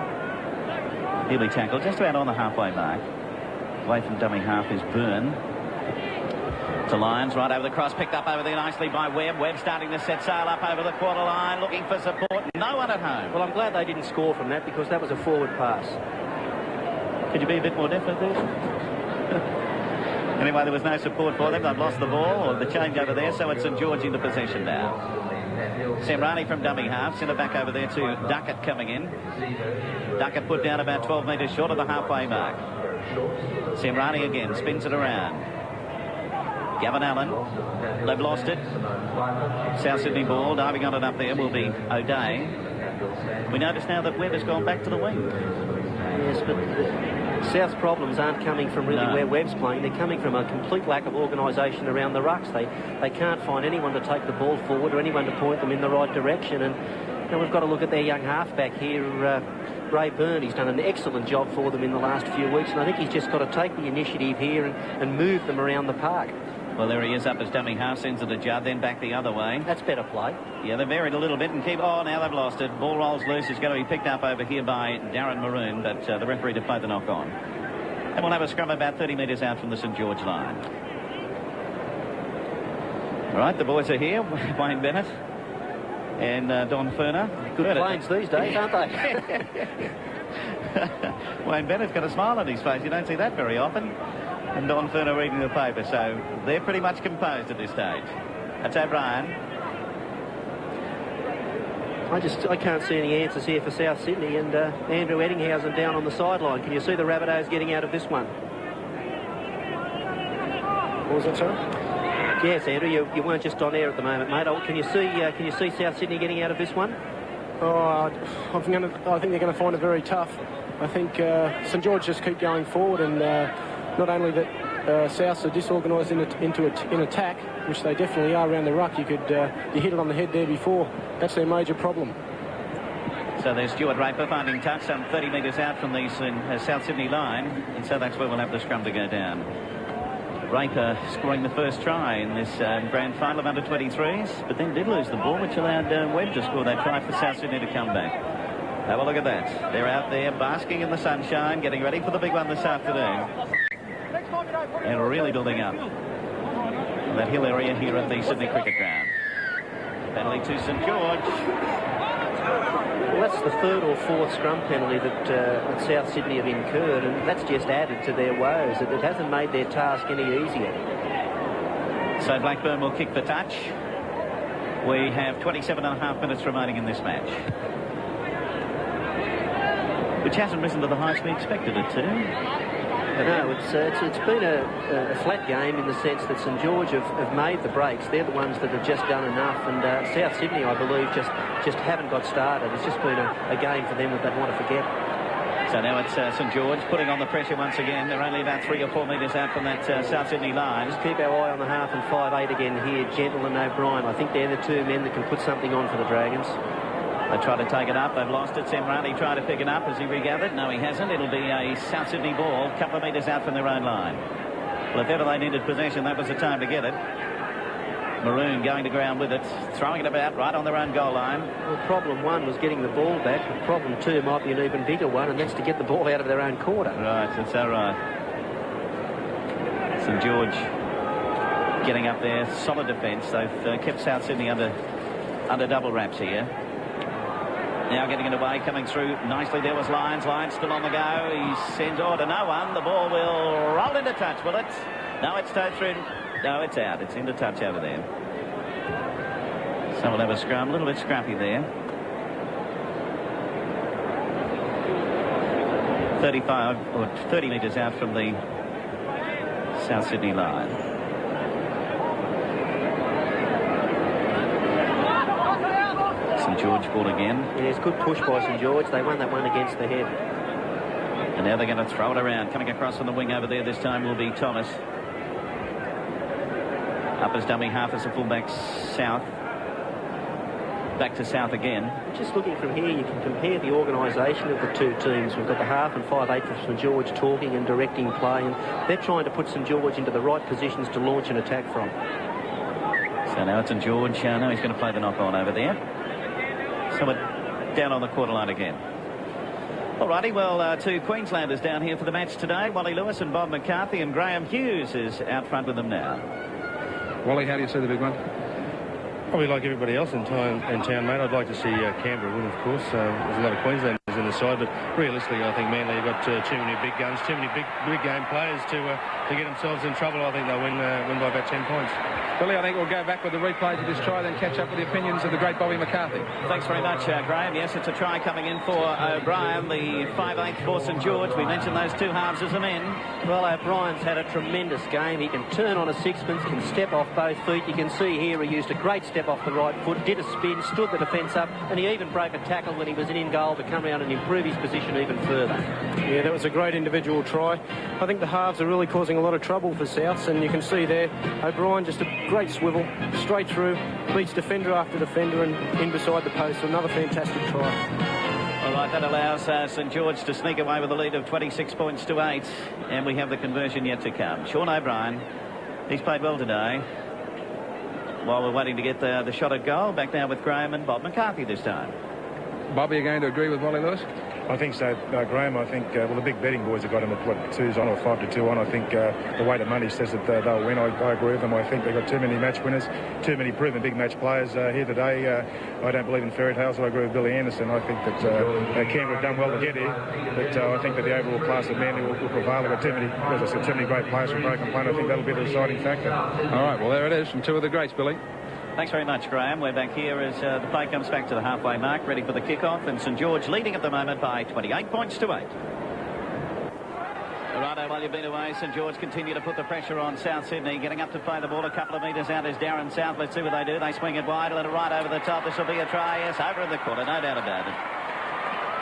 Speaker 1: He'll be tackled just about on the halfway mark. Away from dummy half is Byrne. To Lyons, right over the cross, picked up over there nicely by Webb. Webb starting to set sail up over the quarter line, looking for support. No one at home.
Speaker 2: Well, I'm glad they didn't score from that, because that was a forward pass.
Speaker 1: Could you be a bit more definite there? Anyway, there was no support for them. They've lost the ball, or the change over there, so it's St George in the possession now. Semrani from dummy half, sent it back over there to Duckett coming in. Duckett put down about 12 metres short of the halfway mark. Semrani again, spins it around. Gavin Allen, they've lost it. South Sydney ball, diving on it up there will be O'Day. We notice now that Webb has gone back to the wing.
Speaker 2: Yes, but South's problems aren't coming from really where Webb's playing. They're coming from a complete lack of organisation around the rucks. They can't find anyone to take the ball forward or anyone to point them in the right direction. And we've got to look at their young halfback here, Ray Byrne. He's done an excellent job for them in the last few weeks, and I think he's just got to take the initiative here and move them around the park.
Speaker 1: Well, there he is up as dummy half, sends it to Judd, then back the other way.
Speaker 2: That's better play.
Speaker 1: Yeah, they varied a little bit and keep... Oh, now they've lost it. Ball rolls loose. It's going to be picked up over here by Darren Maroon, but the referee to play the knock on. And we'll have a scrum about 30 metres out from the St George line. All right, the boys are here. Wayne Bennett and Don Ferner.
Speaker 2: Good planes these days, aren't they?
Speaker 1: Wayne Bennett's got a smile on his face. You don't see that very often. And Don Ferner reading the paper, so they're pretty much composed at this stage. That's O'Brien.
Speaker 2: I can't see any answers here for South Sydney, and Andrew Eddinghausen down on the sideline. Can you see the Rabbitohs getting out of this one?
Speaker 3: What was that, sir?
Speaker 2: Yes, Andrew, you weren't just on air at the moment, mate. Can you see South Sydney getting out of this one?
Speaker 3: I think they're going to find it very tough. I think St George just keep going forward, and not only that Souths are disorganised in attack, which they definitely are around the ruck. You hit it on the head there before. That's their major problem.
Speaker 1: So there's Stuart Raper finding touch some 30 metres out from the South Sydney line, and so that's where we'll have the scrum to go down. Raper scoring the first try in this grand final of under-23s, but then did lose the ball, which allowed Webb to score that try for South Sydney to come back. Have a look at that. They're out there basking in the sunshine, getting ready for the big one this afternoon. And really building up that hill area here at the Sydney Cricket Ground. Penalty to St George.
Speaker 2: Well, that's the third or fourth scrum penalty that South Sydney have incurred, and that's just added to their woes. It hasn't made their task any easier.
Speaker 1: So Blackburn will kick the touch. We have 27.5 minutes remaining in this match, which hasn't risen to the heights we expected it to.
Speaker 2: No, it's been a flat game in the sense that St George have made the breaks. They're the ones that have just done enough, and South Sydney, I believe, just haven't got started. It's just been a game for them that they want to forget.
Speaker 1: So now it's St George putting on the pressure once again. They're only about 3 or 4 metres out from that South Sydney line.
Speaker 2: Just keep our eye on the half and 5'8" again here, Gentle and O'Brien. I think they're the two men that can put something on for the Dragons.
Speaker 1: They try to take it up. They've lost it. Semrani tried to pick it up as he regathered. No, he hasn't. It'll be a South Sydney ball, a couple of metres out from their own line. Well, if ever they needed possession, that was the time to get it. Maroon going to ground with it, throwing it about right on their own goal line.
Speaker 2: Well, problem one was getting the ball back, but problem two might be an even bigger one, and that's to get the ball out of their own quarter.
Speaker 1: Right, that's all right. St George getting up there, solid defence. They've kept South Sydney under double wraps here. Now getting it away, coming through nicely. There was Lyons. Lyons still on the go. He sends to no one. The ball will roll into touch, will it? No, it's towed through. No, it's out. It's into touch over there. So we'll have a scrum. A little bit scrappy there. 35 or 30 metres out from the South Sydney line. St George ball again.
Speaker 2: Yeah, it's good push by St George. They won that one against the head.
Speaker 1: And now they're going to throw it around. Coming across on the wing over there this time will be Thomas. Up as dummy half as a fullback South. back to South again.
Speaker 2: Just looking from here, you can compare the organisation of the two teams. We've got the half and 5/8 of St George talking and directing play, and they're trying to put St George into the right positions to launch an attack from.
Speaker 1: So now it's St George. Now he's going to play the knock-on over there. So we're down on the quarter line again. Alrighty, well, two Queenslanders down here for the match today. Wally Lewis and Bob McCarthy, and Graham Hughes is out front with them now.
Speaker 4: Wally, how do you see the big one?
Speaker 12: Probably like everybody else in town, mate. I'd like to see Canberra win, of course. There's a lot of Queenslanders in the side, but realistically, I think Manly have got too many big guns, too many big game players to get themselves in trouble. I think they'll win by about 10 points.
Speaker 4: Billy, I think we'll go back with the replays of this try, then catch up with the opinions of the great Bobby McCarthy.
Speaker 1: Thanks very much, Graham. Yes, it's a try coming in for O'Brien, the 5/8 for St George. We mentioned those two halves as a men.
Speaker 2: Well, O'Brien's had a tremendous game. He can turn on a sixpence, can step off both feet. You can see here he used a great step off the right foot, did a spin, stood the defence up, and he even broke a tackle when he was in goal to come around and improve his position even further.
Speaker 3: Yeah, that was a great individual try. I think the halves are really causing a lot of trouble for Souths, and you can see there O'Brien just a great swivel straight through, beats defender after defender and in beside the post. So another fantastic try.
Speaker 1: All right, that allows St George to sneak away with a lead of 26 points to 8, and we have the conversion yet to come. Sean O'Brien, he's played well today. While we're waiting to get the shot at goal, back now with Graham and Bob McCarthy this time.
Speaker 4: Bobby, you going to agree with Wally Lewis?
Speaker 12: I think so, Graham. I think, well, the big betting boys have got them at, 2s on or 5-2 on. I think the way the money says that they'll win, I agree with them. I think they've got too many match winners, too many proven big match players here today. I don't believe in fairy tales, so I agree with Billy Anderson. I think that Canberra have done well to get here, but I think that the overall class of Manly will prevail. They've got too many, as I said, too many great players from Broken Plain. I think that'll be the deciding factor.
Speaker 4: All right, well, there it is from two of the greats, Billy.
Speaker 1: Thanks very much, Graham. We're back here as the play comes back to the halfway mark, ready for the kick-off, and St George leading at the moment by 28 points to 8. Righto, while you've been away, St George continue to put the pressure on South Sydney. Getting up to play the ball a couple of metres out is Darren South. Let's see what they do. They swing it wide, let it right over the top. This will be a try, yes, over in the corner, no doubt about it.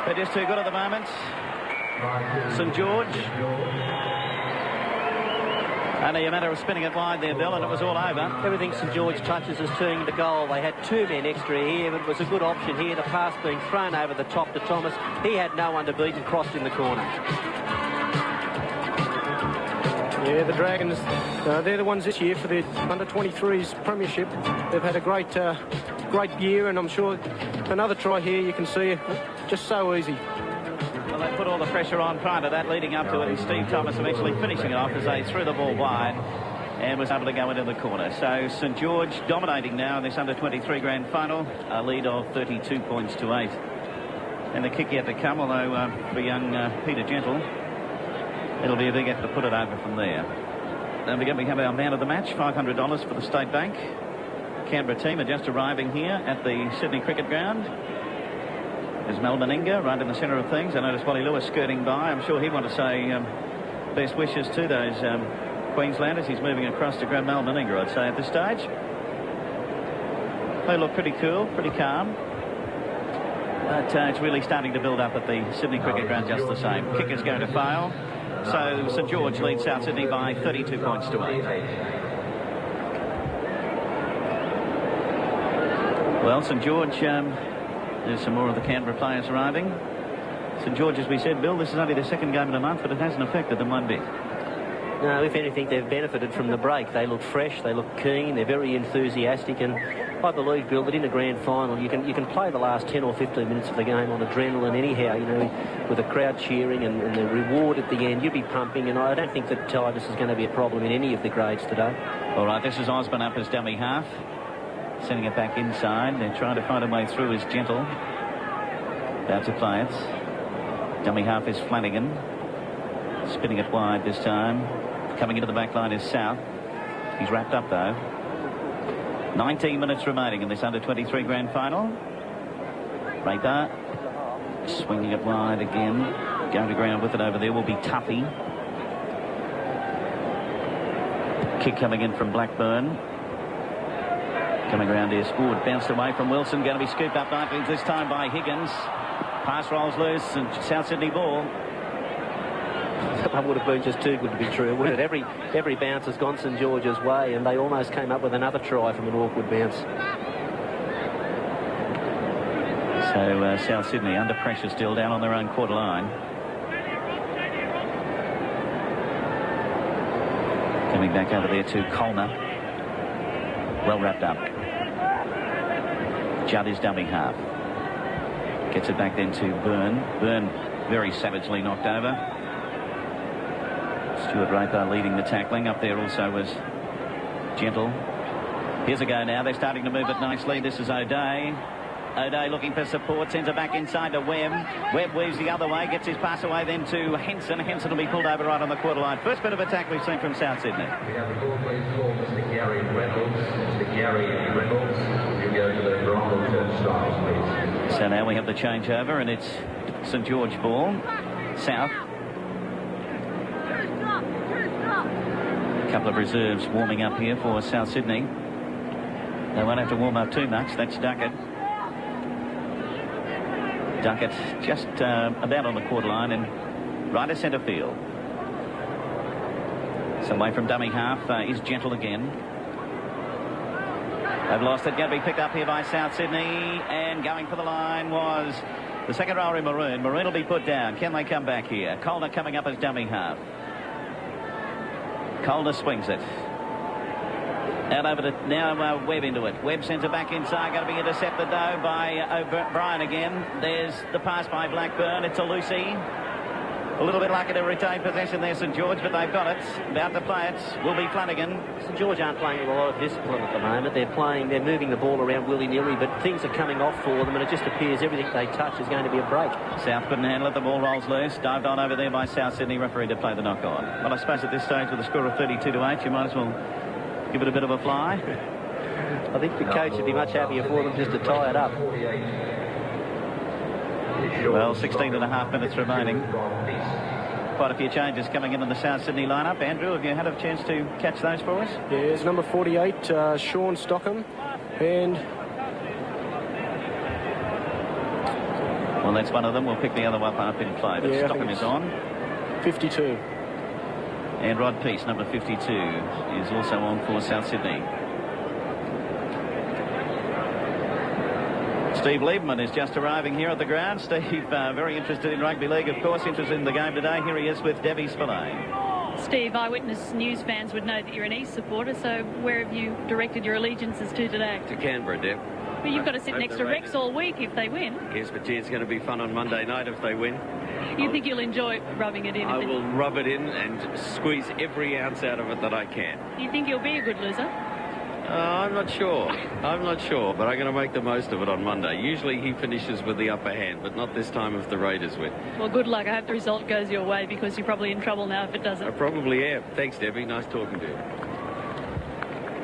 Speaker 1: They're just too good at the moment. St George. Only a matter of spinning it wide there, Bill, and it was all over.
Speaker 2: Everything St George touches is turning to goal. They had 2 men extra here, but it was a good option here. The pass being thrown over the top to Thomas. He had no one to beat and crossed in the corner.
Speaker 3: Yeah, the Dragons, they're the ones this year for the under-23's premiership. They've had a great year, and I'm sure another try here, you can see, just so easy.
Speaker 1: Well, they put all the pressure on prior to that, leading up to it, and Steve Thomas eventually finishing it off as they threw the ball wide and was able to go into the corner. So St George dominating now in this under-23 grand final, a lead of 32 points to 8. And the kick yet to come, although for young Peter Gentle, it'll be a big effort to put it over from there. Don't forget we have our man of the match, $500 for the State Bank. Canberra team are just arriving here at the Sydney Cricket Ground. There's Mal Meninga right in the centre of things. I noticed Wally Lewis skirting by. I'm sure he'd want to say best wishes to those Queenslanders. He's moving across to grab Mal Meninga, I'd say, at this stage. They look pretty cool, pretty calm. But it's really starting to build up at the Sydney Cricket Ground just the same. Kick is going to fail. So St George leads South Sydney by 32 points to 8. Well, St George... there's some more of the Canberra players arriving. St George, as we said, Bill, this is only their second game in a month, but it hasn't affected them one bit.
Speaker 2: No, if anything, they've benefited from the break. They look fresh, they look keen, they're very enthusiastic, and I believe, Bill, that in a grand final you can play the last 10 or 15 minutes of the game on adrenaline anyhow, you know, with the crowd cheering and the reward at the end. You'd be pumping, and I don't think that Tigers is going to be a problem in any of the grades today.
Speaker 1: All right, this is Osborne up as dummy half. Sending it back inside. They're trying to find a way through as Gentle. About to play it. Dummy half is Flanagan. Spinning it wide this time. Coming into the back line is South. He's wrapped up though. 19 minutes remaining in this under-23 grand final. Raper. Swinging it wide again. Going to ground with it over there will be Tuffy. Kick coming in from Blackburn. Coming around here, scored, bounced away from Wilson, going to be scooped up nicely this time by Higgins. Pass rolls loose and South Sydney ball.
Speaker 2: That would have been just too good to be true, wouldn't it? Every bounce has gone St George's way, and they almost came up with another try from an awkward bounce.
Speaker 1: So South Sydney under pressure still down on their own quarter line. Coming back over there to Colner. Well wrapped up. Judd is dummy half. Gets it back then to Byrne. Byrne very savagely knocked over. Stuart Raper leading the tackling. Up there also was Gentle. Here's a go now. They're starting to move it nicely. This is O'Day. O'Day looking for support. Sends it back inside to Webb. Webb weaves the other way. Gets his pass away then to Henson. Henson will be pulled over right on the quarter line. First bit of attack we've seen from South Sydney.
Speaker 6: We have the call, please, for Mr. Gary Reynolds. Mr. Gary Reynolds, you go to the Bronco turnstiles, please.
Speaker 1: So now we have the changeover, and it's St George ball. South. A couple of reserves warming up here for South Sydney. They won't have to warm up too much. That's Duckett. Duckett just about on the quarter line and right at centre field. So away from dummy half is Gentle again. They've lost it. Going to be picked up here by South Sydney, and going for the line was the second rower in Maroon. Maroon will be put down. Can they come back here? Colner coming up as dummy half. Colner swings it. Out over to now Webb into it. Webb sends it back inside. Going to be intercepted though by O'Brien again. There's the pass by Blackburn. It's a Lucy. A little bit lucky to retain possession there, St George, but they've got it. About to play it will be Flanagan.
Speaker 2: St George aren't playing with a lot of discipline at the moment. They're moving the ball around willy-nilly, but things are coming off for them, and it just appears everything they touch is going to be a break.
Speaker 1: South couldn't handle it. The ball rolls loose. Dived on over there by South Sydney. Referee to play the knock on. Well, I suppose at this stage with a score of 32-8, you might as well give it a bit of a fly.
Speaker 2: I think the coach would be much happier for them just to tie it up.
Speaker 1: Well, 16 and a half minutes remaining. Quite a few changes coming in the South Sydney lineup. Andrew, have you had a chance to catch those for us?
Speaker 3: Yes, number 48, Sean Stockham. And...
Speaker 1: well, that's one of them. We'll pick the other one up in play. But Stockham is on.
Speaker 3: 52.
Speaker 1: And Rod Peace, number 52, is also on for South Sydney. Steve Lieberman is just arriving here at the ground. Steve, very interested in rugby league, of course, interested in the game today. Here he is with Debbie Spillane.
Speaker 7: Steve, Eyewitness News fans would know that you're an East supporter, so where have you directed your allegiances to today?
Speaker 13: To Canberra, Deb.
Speaker 7: But you've got to sit next to Rex all week if they win.
Speaker 13: Yes, but gee, it's going to be fun on Monday night if they win.
Speaker 7: You think you'll enjoy rubbing it in?
Speaker 13: I will rub it in and squeeze every ounce out of it that I can.
Speaker 7: You think you'll be a good loser?
Speaker 13: I'm not sure. I'm not sure, but I'm going to make the most of it on Monday. Usually he finishes with the upper hand, but not this time if the Raiders win.
Speaker 7: Well, good luck. I hope the result goes your way because you're probably in trouble now if it doesn't.
Speaker 13: I probably am. Thanks, Debbie. Nice talking to you.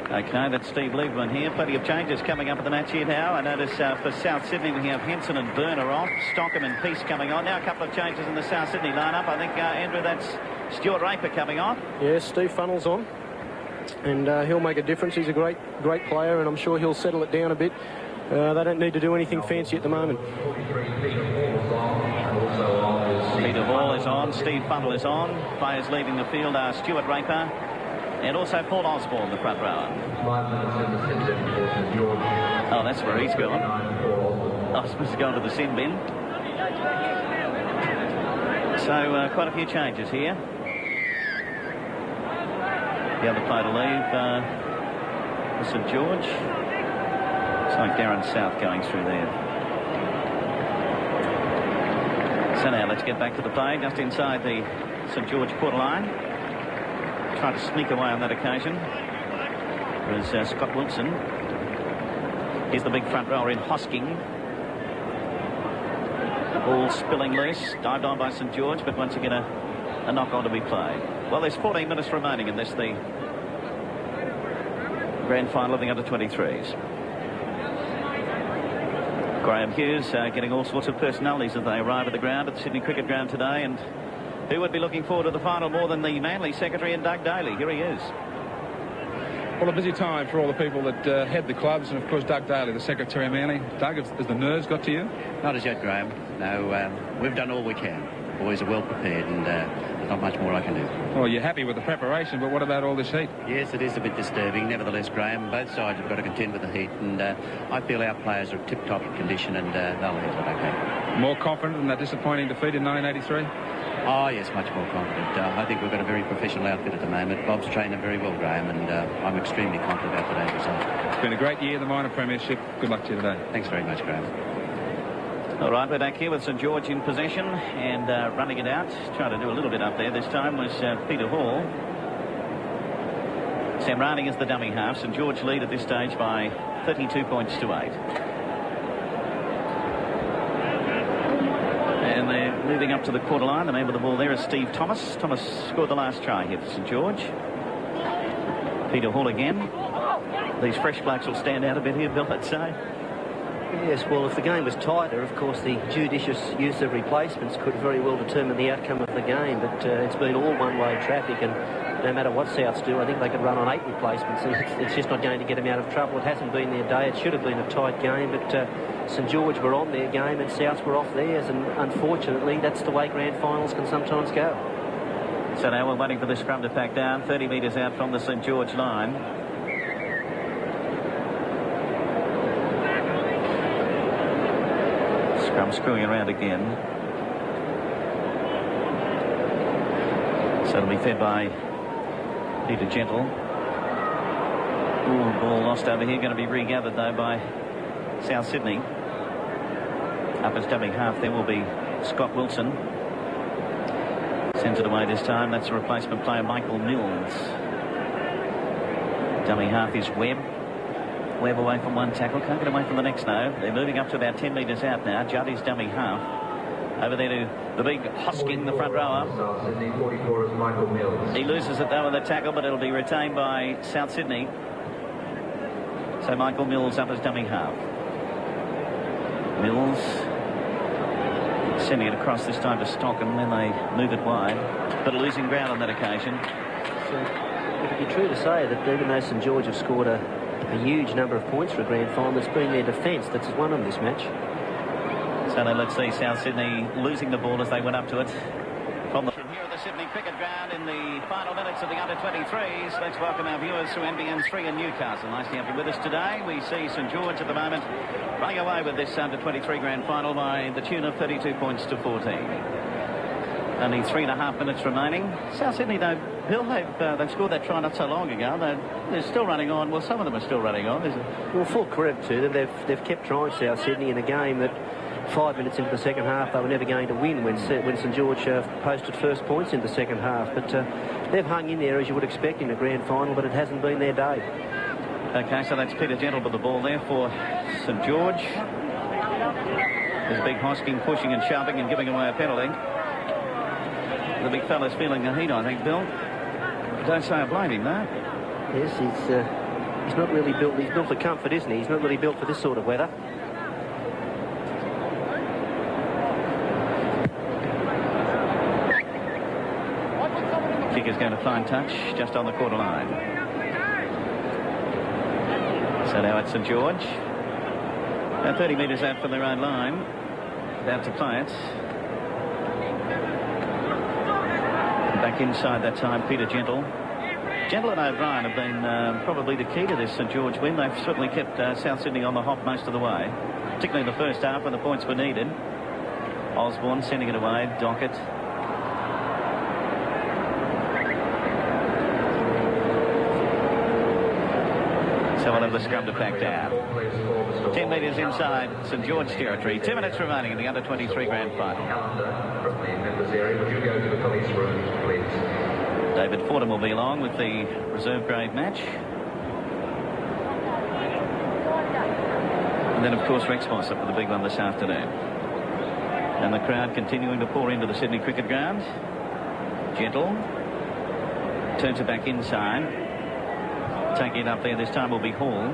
Speaker 1: Okay, that's Steve Lieberman here. Plenty of changes coming up in the match here now. I notice for South Sydney we have Henson and Burner off. Stockham and Peace coming on. Now a couple of changes in the South Sydney lineup. I think, Andrew, that's Stuart Raper coming on.
Speaker 3: Yes, Steve Funnell's on. And he'll make a difference. He's a great player, and I'm sure he'll settle it down a bit. They don't need to do anything fancy at the moment.
Speaker 1: Peter Hall is on. Steve Funnell is on. Players leaving the field are Stuart Raper and also Paul Osborne, the front rower. Oh, that's where he's gone. Osborne's gone to the sin bin. So quite a few changes here. The other player to leave was St George. It's like Darren South going through there. So now let's get back to the play just inside the St George quarter line. Trying to sneak away on that occasion was Scott Wilson. Here's the big front rower in Hosking. The ball spilling loose, dived on by St George, but once again a knock on to be played. Well, there's 14 minutes remaining in this, the grand final of the under-23s. Graham Hughes getting all sorts of personalities as they arrive at the ground, at the Sydney Cricket Ground today, and who would be looking forward to the final more than the Manly secretary and Doug Daly? Here he is.
Speaker 4: Well, a busy time for all the people that head the clubs, and of course Doug Daly, the secretary of Manly. Doug, has the nerves got to you?
Speaker 14: Not as yet, Graham. No, we've done all we can. boys are well prepared, and not much more I can do.
Speaker 4: Well, you're happy with the preparation, but what about all this heat?
Speaker 14: Yes, it is a bit disturbing. Nevertheless, Graham, both sides have got to contend with the heat, and I feel our players are tip-top condition, and they'll handle it okay.
Speaker 4: More confident than that disappointing defeat in 1983?
Speaker 14: Oh, yes, much more confident. I think we've got a very professional outfit at the moment. Bob's trained them very well, Graham, and I'm extremely confident about today's result.
Speaker 4: It's been a great year, the minor premiership. Good luck to you today.
Speaker 14: Thanks very much, Graham.
Speaker 1: All right, we're back here with St George in possession and running it out. Trying to do a little bit up there this time was Peter Hall. Sam Rowling is the dummy half. St George lead at this stage by 32 points to 8. And they're moving up to the quarter line. The man with the ball there is Steve Thomas. Thomas scored the last try here for St George. Peter Hall again. These fresh blokes will stand out a bit here, Bill, I'd say.
Speaker 2: Yes, well, if the game was tighter, of course, the judicious use of replacements could very well determine the outcome of the game, but it's been all one-way traffic, and no matter what Souths do, I think they could run on 8 replacements, and it's just not going to get them out of trouble. It hasn't been their day. It should have been a tight game, but St George were on their game and Souths were off theirs, and unfortunately, that's the way grand finals can sometimes go.
Speaker 1: So now we're waiting for the scrum to pack down, 30 metres out from the St George line. Scrum screwing around again. So it'll be fed by Peter Gentle. Ooh, ball lost over here. Going to be regathered though by South Sydney. Up as dummy half there will be Scott Wilson. Sends it away this time. That's the replacement player Michael Mills. Dummy half is Webb. Webb away from one tackle, can't get away from the next now. They're moving up to about 10 metres out now. Judd is dummy half. Over there to the big Hoskin, the front rower. He loses it though in the tackle, but it'll be retained by South Sydney. So Michael Mills up as dummy half. Mills sending it across this time to Stockton, then they move it wide, but losing ground on that occasion.
Speaker 2: So it would be true to say that even though St George have scored a huge number of points for a grand final, it's been their defence that's won them this match.
Speaker 1: So now let's see South Sydney losing the ball as they went up to it. From here at the Sydney Cricket Ground in the final minutes of the under-23s. Let's welcome our viewers through NBN3 in Newcastle. Nice to have you with us today. We see St George at the moment running away with this under-23 grand final by the tune of 32 points to 14. Only 3.5 minutes remaining. South Sydney, though, Bill, they've scored that try not so long ago. They're still running on. Well, some of them are still running on.
Speaker 2: Well, full credit to them. They've kept trying South Sydney in a game that 5 minutes into the second half they were never going to win when St George posted first points in the second half. But they've hung in there as you would expect in a grand final, but it hasn't been their day.
Speaker 1: OK, so that's Peter Gentle with the ball there for St George. There's Big Hosking pushing and shoving and giving away a penalty. The big fella's feeling the heat, I think, Bill. Don't say I blame him, though.
Speaker 2: Yes, he's not really built. He's built for comfort, isn't he? He's not really built for this sort of weather.
Speaker 1: Kick is going to find touch just on the quarter line. So now it's St George. About 30 metres out from their own line. About to play it. Back inside that time, Peter Gentle. Gentle and O'Brien have been probably the key to this St George win. They've certainly kept South Sydney on the hop most of the way, particularly in the first half when the points were needed. Osborne sending it away, Dockett. So we'll have the scrum to pack down. 10 metres inside St George territory. 2 minutes remaining in the under-23 grand final.
Speaker 6: Would you go to the police room, please?
Speaker 1: David Fordham will be along with the reserve grade match. And then, of course, Rex Moss up for the big one this afternoon. And the crowd continuing to pour into the Sydney Cricket Ground. Gentle. Turns it back inside. Taking it up there this time will be Hall.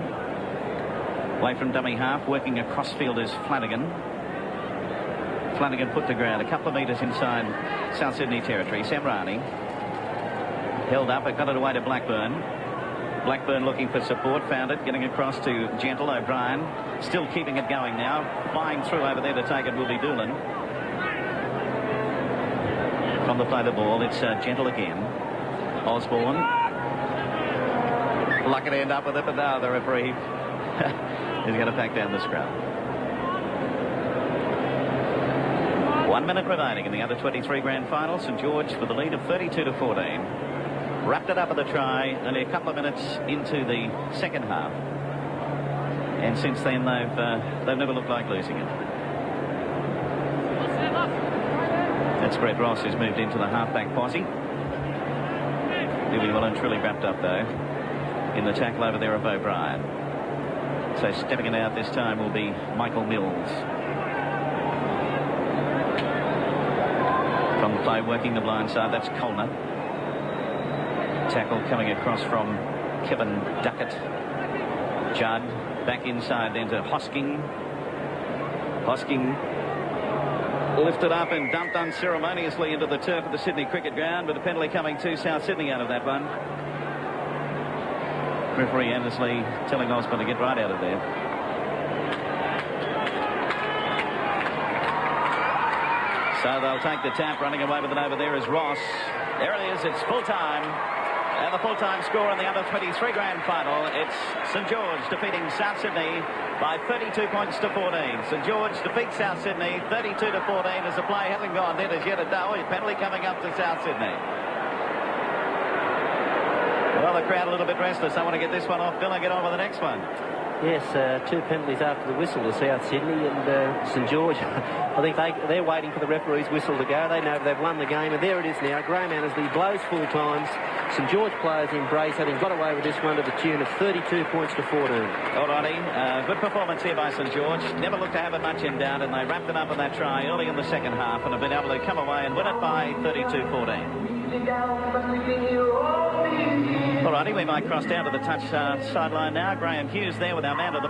Speaker 1: Away from dummy half, working across field is Flanagan. Flanagan put to ground a couple of metres inside South Sydney territory. Sam Rani held up, it got it away to Blackburn. Blackburn looking for support, found it, getting across to Gentle. O'Brien still keeping it going now. Flying through over there to take it will be Doolan. From the play the ball, it's gentle again. Osborne. Lucky to end up with it, but now the referee is going to pack down the scrum. 1 minute remaining in the under 23 grand final. St George with the lead of 32-14. Wrapped it up at the try only a couple of minutes into the second half. And since then, they've never looked like losing it. That's Brett Ross, who's moved into the halfback posse. He'll be well and truly wrapped up, though, in the tackle over there of O'Brien. So stepping it out this time will be Michael Mills. From the play, working the blind side, that's Colner. Tackle coming across from Kevin Duckett. Judd back inside then to Hosking. Hosking lifted up and dumped unceremoniously into the turf of the Sydney Cricket Ground, but a penalty coming to South Sydney out of that one. Referee Andersley telling Osborne to get right out of there. So they'll take the tap. Running away with it over there is Ross. There it is. It's full time. And the full-time score in the under-23 grand final. It's St George defeating South Sydney by 32 points to 14. St George defeats South Sydney 32 to 14 as the play hasn't gone in as yet. A penalty coming up to South Sydney. Well, the crowd a little bit restless. I want to get this one off, Bill, and get on with the next one.
Speaker 2: Yes, 2 penalties after the whistle to South Sydney, and St George, I think they're waiting for the referee's whistle to go. They know they've won the game, and there it is now. Graham Annesley blows full times. St George players embrace, having got away with this one to the tune of 32 points to 14.
Speaker 1: All righty, good performance here by St George. Never looked to have it much in doubt, and they wrapped it up in that try early in the second half and have been able to come away and win it by 32-14. All righty, we might cross down to the touch sideline now. Graham Hughes there with our man of the